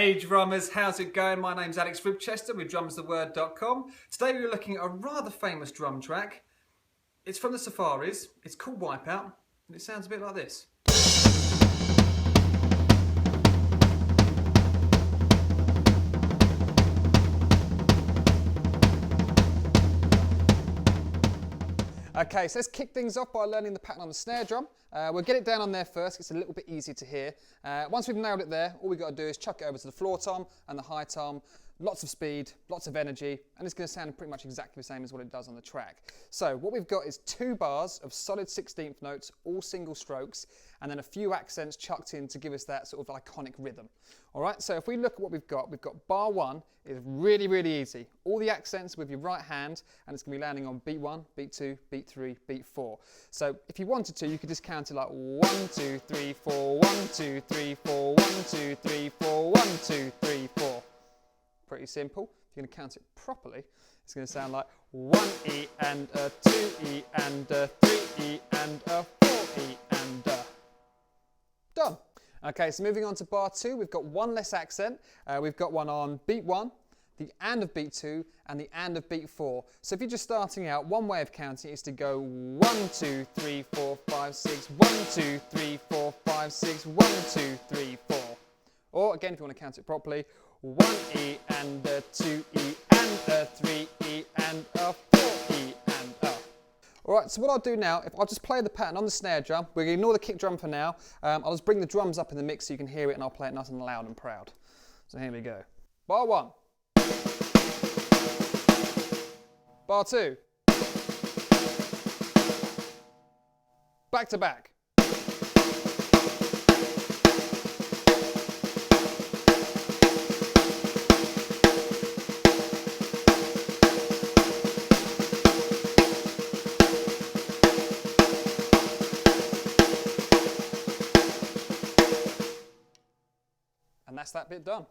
Hey drummers, how's it going? My name's Alex Ribchester with drumstheword.com. Today we're looking at a rather famous drum track. It's from the Surfaris, it's called Wipeout, and it sounds a bit like this. Okay, so let's kick things off by learning the pattern on the snare drum. We'll get it down on there first, it's a little bit easier to hear. Once we've nailed it there, all we've got to do is chuck it over to the floor tom and the high tom. Lots of speed, lots of energy, and it's going to sound pretty much exactly the same as what it does on the track. So what we've got is 2 bars of solid 16th notes, all single strokes, and then a few accents chucked in to give us that sort of iconic rhythm. All right, so if we look at what we've got bar 1 is really, really easy. All the accents with your right hand, and it's going to be landing on beat 1, beat 2, beat 3, beat 4. So if you wanted to, you could just count it like 1, 2, 3, 4, 1, 2, 3, 4, 1, 2, 3, 4, 1, 2, 3, 4. Pretty simple. If you're going to count it properly, it's going to sound like 1 E and a 2 E and a 3 E and a 4 E and a. Done. Okay, so moving on to bar 2, we've got one less accent. We've got one on beat 1, the and of beat 2, and the and of beat 4. So if you're just starting out, one way of counting is to go 1, 2, 3, 4, 5, 6, 1, 2, 3, 4, 5, 6, 1, 2, 3, 4. Or again, if you want to count it properly, 1 E and a 2 E and a 3 E and a 4 E and a. Alright, so what I'll do now, if I'll just play the pattern on the snare drum, we're going to ignore the kick drum for now. I'll just bring the drums up in the mix so you can hear it, and I'll play it nice and loud and proud. So here we go. Bar 1. Bar 2. Back to back. And that's that bit done.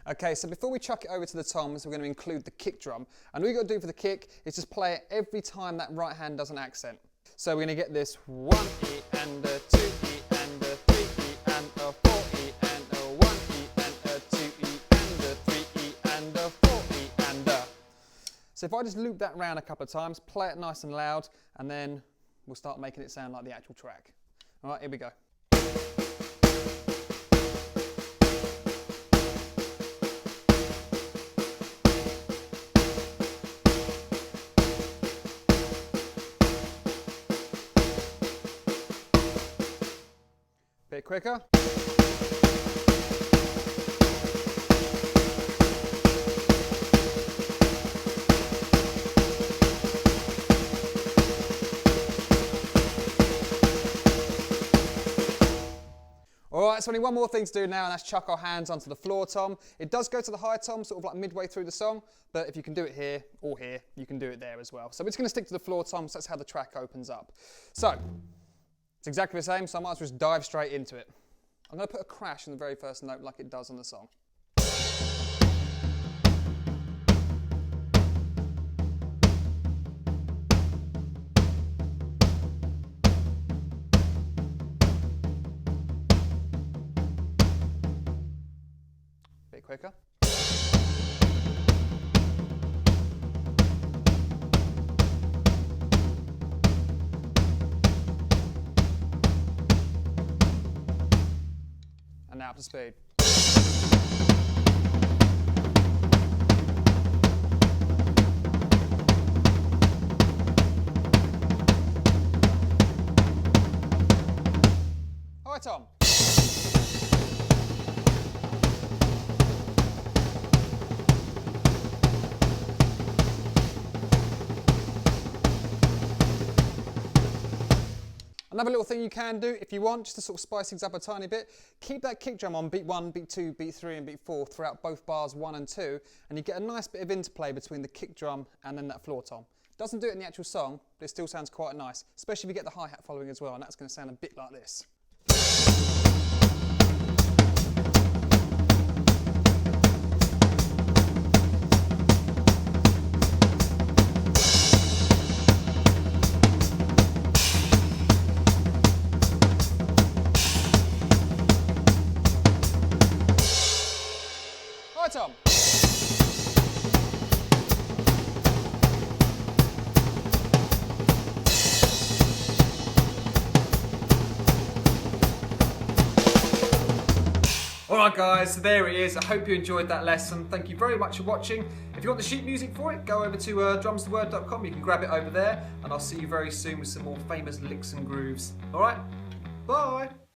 Okay, so before we chuck it over to the toms, we're going to include the kick drum. And all you've got to do for the kick is just play it every time that right hand does an accent. So we're going to get this 1 E and a 2 E and a 3 E and a 4 E and a 1 E and a 2 E and a 3 E and a 4 E and a. So if I just loop that round a couple of times, play it nice and loud, and then we'll start making it sound like the actual track. All right, here we go. Bit quicker. Alright, so only one more thing to do now, and that's chuck our hands onto the floor tom. It does go to the high tom, sort of like midway through the song, but if you can do it here or here, you can do it there as well. So we're just going to stick to the floor tom, so that's how the track opens up. So, it's exactly the same, so I might as well just dive straight into it. I'm going to put a crash in the very first note like it does on the song. Bit quicker. And now up to speed. All right, Tom. Another little thing you can do if you want, just to sort of spice things up a tiny bit, keep that kick drum on beat 1, beat 2, beat 3 and beat 4 throughout both bars 1 and 2, and you get a nice bit of interplay between the kick drum and then that floor tom. Doesn't do it in the actual song, but it still sounds quite nice, especially if you get the hi-hat following as well, and that's going to sound a bit like this. high tom. Alright guys, so there it is. I hope you enjoyed that lesson. Thank you very much for watching. If you want the sheet music for it, go over to drumstheword.com. You can grab it over there, and I'll see you very soon with some more famous licks and grooves. Alright, bye!